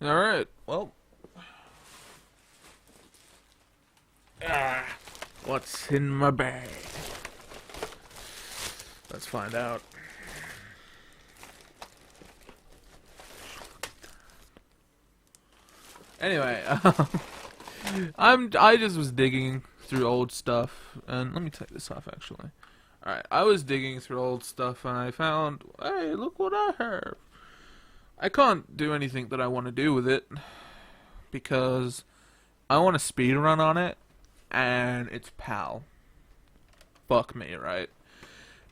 Alright, well. What's in my bag? Let's find out. Anyway, I just was digging through old stuff, and let me take this off actually. Alright, I was digging through old stuff and I found, hey, look what I have. I can't do anything that I want to do with it because I want to speed run on it, and it's PAL. Fuck me, right?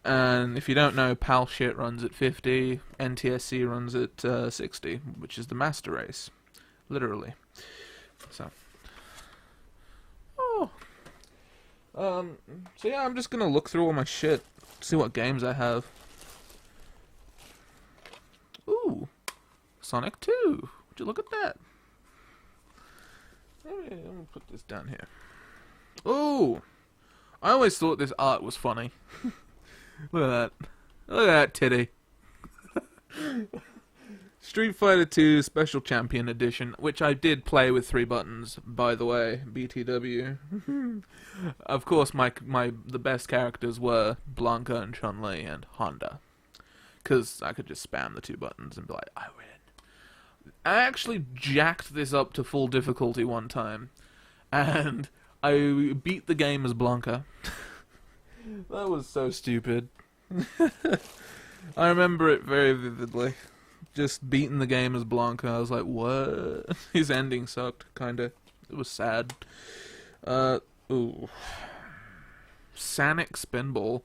And if you don't know, PAL shit runs at 50, NTSC runs at 60, which is the master race. Literally. So. Oh. So yeah, I'm just gonna look through all my shit, see what games I have. Ooh. Sonic 2. Would you look at that? Let me put this down here. Ooh. I always thought this art was funny. Look at that. Look at that titty. Street Fighter 2 Special Champion Edition, which I did play with 3 buttons, by the way, BTW. Of course, the best characters were Blanca and Chun-Li and Honda, because I could just spam the 2 buttons and be like, I win. I actually jacked this up to full difficulty one time, and I beat the game as Blanca. That was so stupid. I remember it very vividly. Just beating the game as Blanca, I was like, what? His ending sucked, kinda. It was sad. Ooh. Sanic Spinball,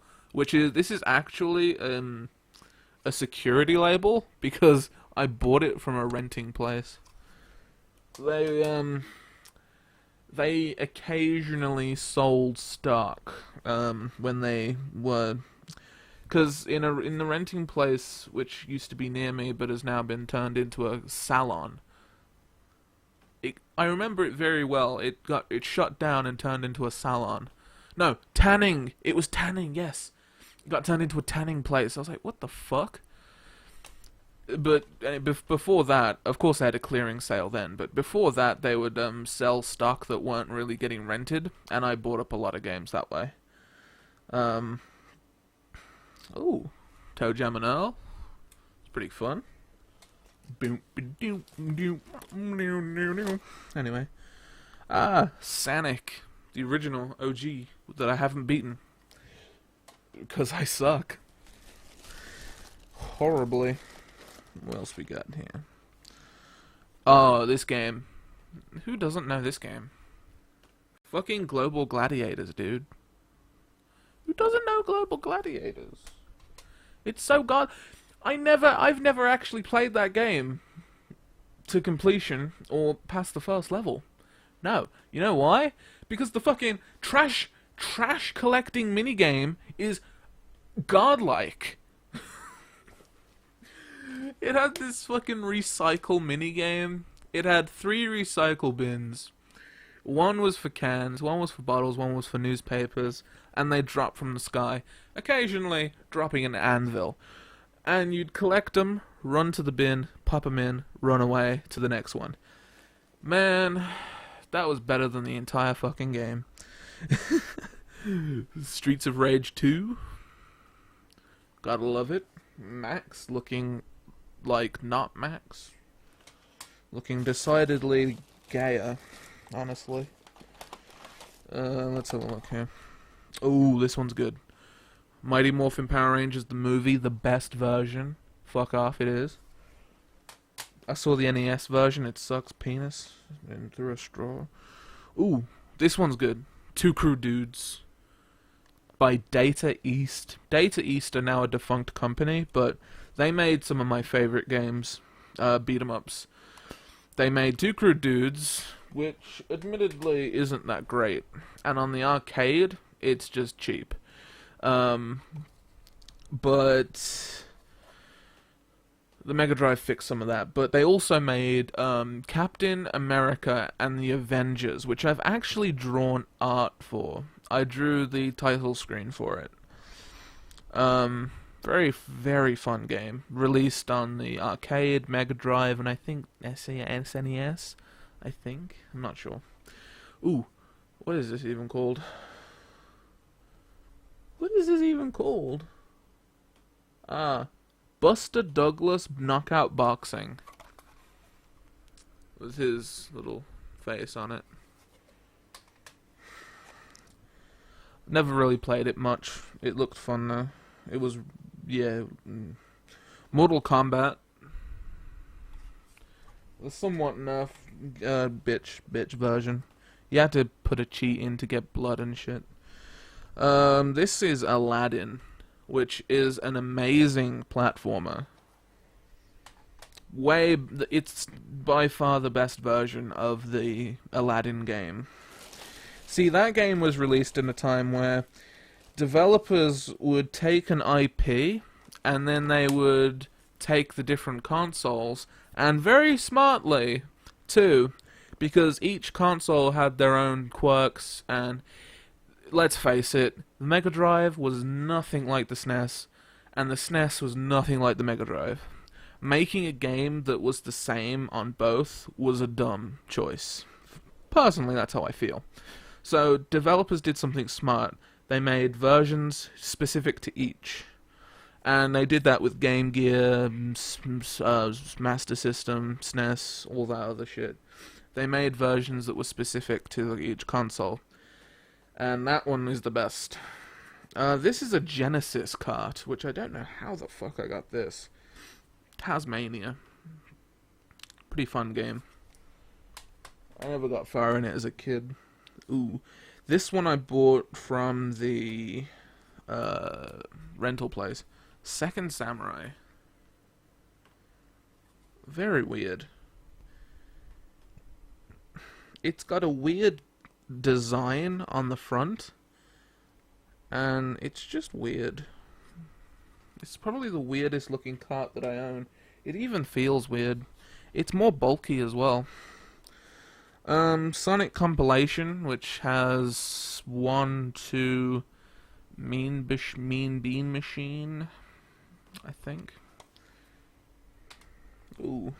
this is actually, a security label, because I bought it from a renting place. They occasionally sold stock, when they were... Because in the renting place, which used to be near me but has now been turned into a salon, I remember it very well. It shut down and turned into a salon. No, tanning. It was tanning. Yes, it got turned into a tanning place. I was like, what the fuck? But before that, of course, they had a clearing sale then. But before that, they would sell stock that weren't really getting rented, and I bought up a lot of games that way. Ooh, Toe Jam and Earl. It's pretty fun. Anyway. Sanic. The original OG that I haven't beaten. Because I suck. Horribly. What else we got here? Oh, this game. Who doesn't know this game? Fucking Global Gladiators, dude. Who doesn't know Global Gladiators? It's so god. I've never actually played that game to completion or past the first level. No. You know why? Because the fucking trash collecting minigame is godlike. It had this fucking recycle minigame. It had 3 recycle bins. One was for cans, one was for bottles, one was for newspapers, and they drop from the sky, occasionally dropping an anvil. And you'd collect them, run to the bin, pop them in, run away to the next one. Man, that was better than the entire fucking game. Streets of Rage 2. Gotta love it. Max looking like not Max. Looking decidedly gayer, honestly. Let's have a look here. Oh, this one's good. Mighty Morphin Power Rangers, the movie, the best version. Fuck off, it is. I saw the NES version, it sucks penis in through a straw. Ooh, this one's good. Two Crew Dudes by Data East. Data East are now a defunct company, but they made some of my favorite games, beat-em-ups. They made Two Crew Dudes, which admittedly isn't that great. And on the arcade, it's just cheap. But the Megadrive fixed some of that. But they also made Captain America and the Avengers, which I've actually drawn art for. I drew the title screen for it. Very, very fun game. Released on the arcade, Megadrive, and I think SNES. I think. I'm not sure. Ooh, what is this even called? What is this even called? Buster Douglas Knockout Boxing. With his little face on it. Never really played it much. It looked fun though. It was, yeah, Mortal Kombat. The somewhat nerf, bitch version. You had to put a cheat in to get blood and shit. This is Aladdin, which is an amazing platformer. It's by far the best version of the Aladdin game. See, that game was released in a time where developers would take an IP and then they would take the different consoles, and very smartly too, because each console had their own quirks, and let's face it, the Mega Drive was nothing like the SNES, and the SNES was nothing like the Mega Drive. Making a game that was the same on both was a dumb choice. Personally, that's how I feel. So, developers did something smart. They made versions specific to each. And they did that with Game Gear, Master System, SNES, all that other shit. They made versions that were specific to each console. And that one is the best. This is a Genesis cart, which I don't know how the fuck I got this. Tasmania. Pretty fun game. I never got far in it as a kid. Ooh. This one I bought from the rental place. Second Samurai. Very weird. It's got a weird design on the front, and it's just weird. It's probably the weirdest looking cart that I own. It even feels weird. It's more bulky as well. Sonic Compilation, which has 1, 2, Mean Bean Machine, I think. Ooh.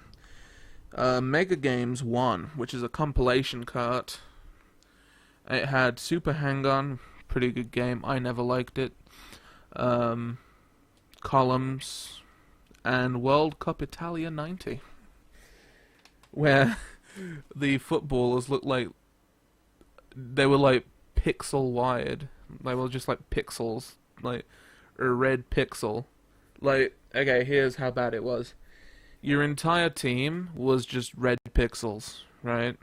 Mega Games 1, which is a compilation cart. It had Super Hang-On, pretty good game. I never liked it. Columns, and World Cup Italia 90, where the footballers looked like they were like pixel wide. They were just like pixels, like a red pixel. Like, okay, here's how bad it was. Your entire team was just red pixels, right?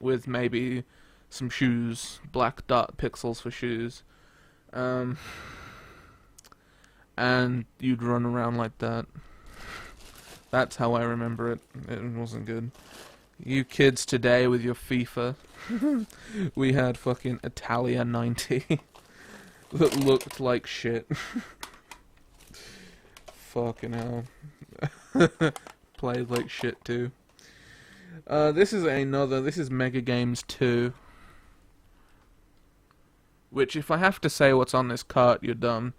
With maybe some shoes, black dot pixels for shoes. And you'd run around like that. That's how I remember it. It wasn't good. You kids today with your FIFA. We had fucking Italia 90 that looked like shit. Fucking hell. Played like shit too. This is Mega Games 2. Which, if I have to say what's on this cart, you're dumb.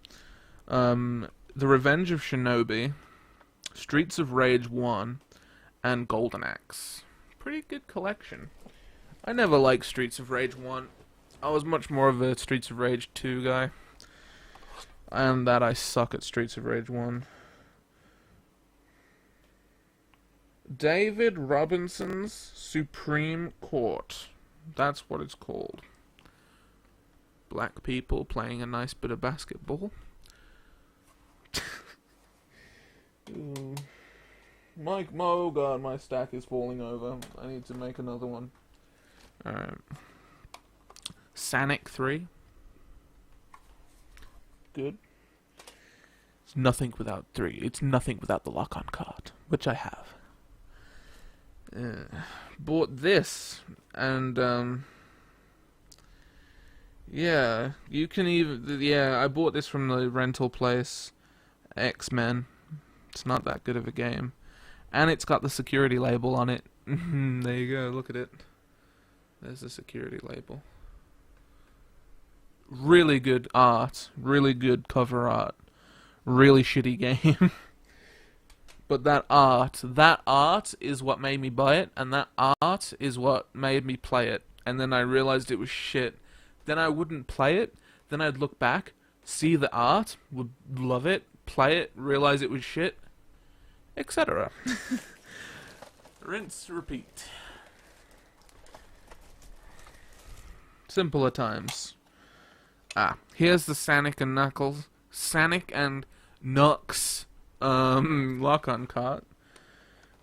The Revenge of Shinobi, Streets of Rage 1, and Golden Axe. Pretty good collection. I never liked Streets of Rage 1. I was much more of a Streets of Rage 2 guy. And that I suck at Streets of Rage 1. David Robinson's Supreme Court. That's what it's called. Black people playing a nice bit of basketball. Oh god, my stack is falling over. I need to make another one. Alright. Sonic 3. Good. It's nothing without 3. It's nothing without the lock-on card, which I have. Bought this, and yeah, you can even, I bought this from the rental place, X-Men. It's not that good of a game. And it's got the security label on it. There you go, look at it. There's the security label. Really good art, really good cover art. Really shitty game. But that art is what made me buy it, and that art is what made me play it. And then I realized it was shit. Then I wouldn't play it. Then I'd look back, see the art, would love it, play it, realize it was shit, etc. Rinse, repeat. Simpler times. Here's the Sonic and Knucks lock-on cart.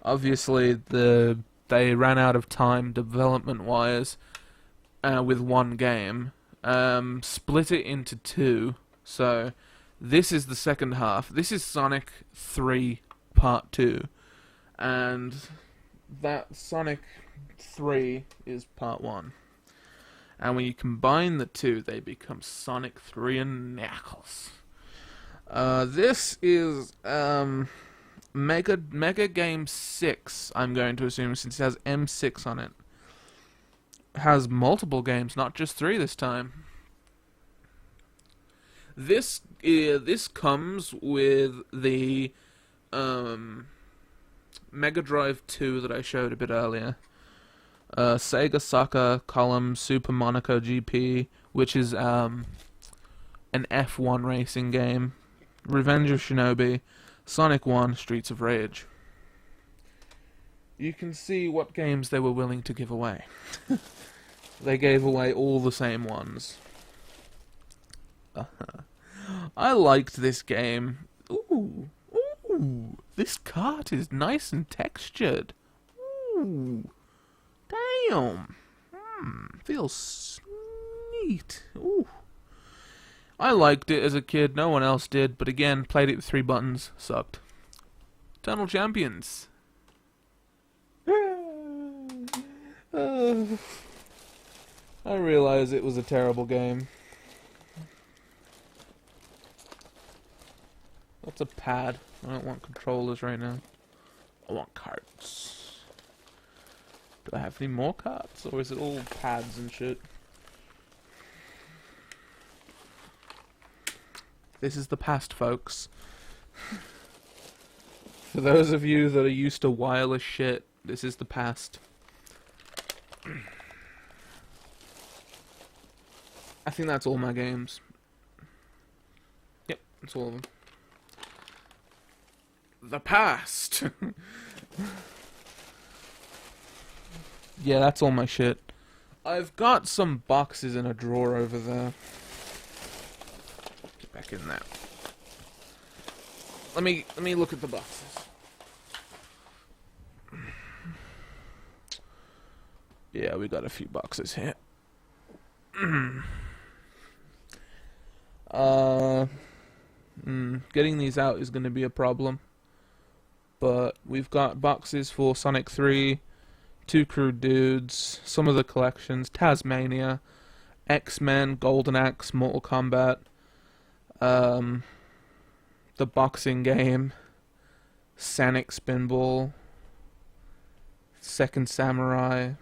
Obviously, they ran out of time development-wise with one game. Split it into two. So, this is the second half. This is Sonic 3 Part 2. And that Sonic 3 is Part 1. And when you combine the two, they become Sonic 3 and Knuckles. This is Mega Game 6, I'm going to assume, since it has M6 on it. It has multiple games, not just 3 this time. This comes with the Megadrive 2 that I showed a bit earlier. Sega Soccer Column Super Monaco GP, which is an F1 racing game. Revenge of Shinobi, Sonic 1, Streets of Rage. You can see what games they were willing to give away. They gave away all the same ones. I liked this game. Ooh, this cart is nice and textured. Ooh. Damn. Feels neat. Ooh. I liked it as a kid. No one else did. But again, played it with 3 buttons. Sucked. Tunnel Champions. I realize it was a terrible game. That's a pad. I don't want controllers right now. I want carts. Do I have any more carts, or is it all pads and shit? This is the past, folks. For those of you that are used to wireless shit, this is the past. I think that's all my games. Yep, that's all of them. The past! Yeah, that's all my shit. I've got some boxes in a drawer over there. Get back in there. Let me look at the boxes. Yeah, we got a few boxes here. Getting these out is going to be a problem. But we've got boxes for Sonic 3, Two Crude Dudes, some of the collections, Tasmania, X-Men, Golden Axe, Mortal Kombat, the boxing game, Sonic Spinball, Second Samurai.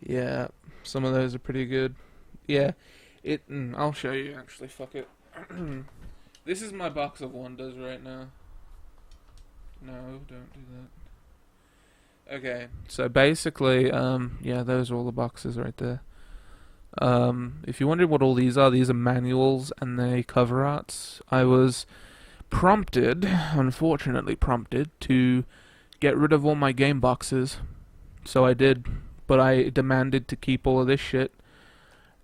Yeah, some of those are pretty good. Yeah, I'll show you actually, fuck it. This is my box of wonders right now. No, don't do that. Okay, so basically, yeah, those are all the boxes right there. If you're wondering what all these are manuals and they cover arts. I was unfortunately prompted, to get rid of all my game boxes. So I did, but I demanded to keep all of this shit.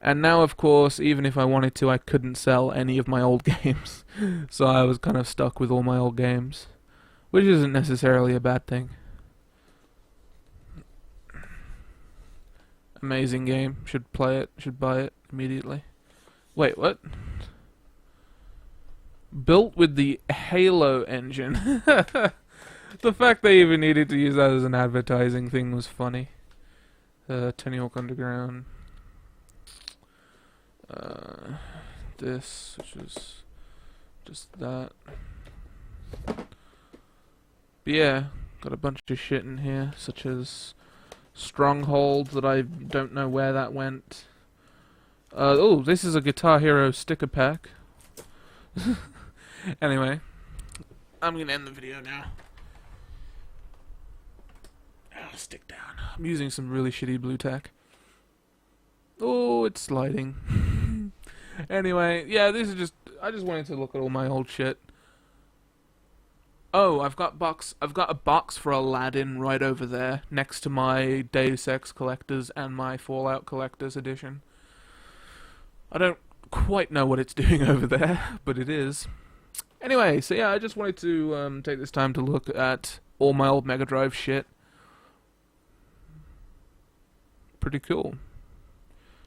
And now, of course, even if I wanted to, I couldn't sell any of my old games. So I was kind of stuck with all my old games, which isn't necessarily a bad thing. Amazing game. Should play it. Should buy it immediately. Wait, what? Built with the Halo engine. The fact they even needed to use that as an advertising thing was funny. Tony Hawk Underground. This, which is just that. But yeah, got a bunch of shit in here, such as Stronghold, that I don't know where that went. Oh, this is a Guitar Hero sticker pack. Anyway, I'm gonna end the video now. Oh, stick down. I'm using some really shitty blue tack. Oh, it's sliding. Anyway, yeah, this is just. I just wanted to look at all my old shit. Oh, I've got a box for Aladdin right over there, next to my Deus Ex Collectors and my Fallout Collectors edition. I don't quite know what it's doing over there, but it is. Anyway, so yeah, I just wanted to take this time to look at all my old Megadrive shit. Pretty cool.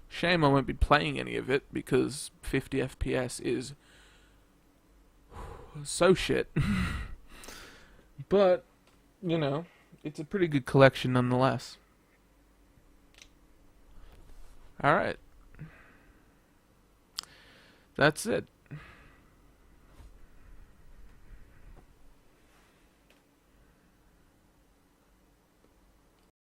Shame I won't be playing any of it, because 50 FPS is so shit. But, you know, it's a pretty good collection nonetheless. Alright. That's it.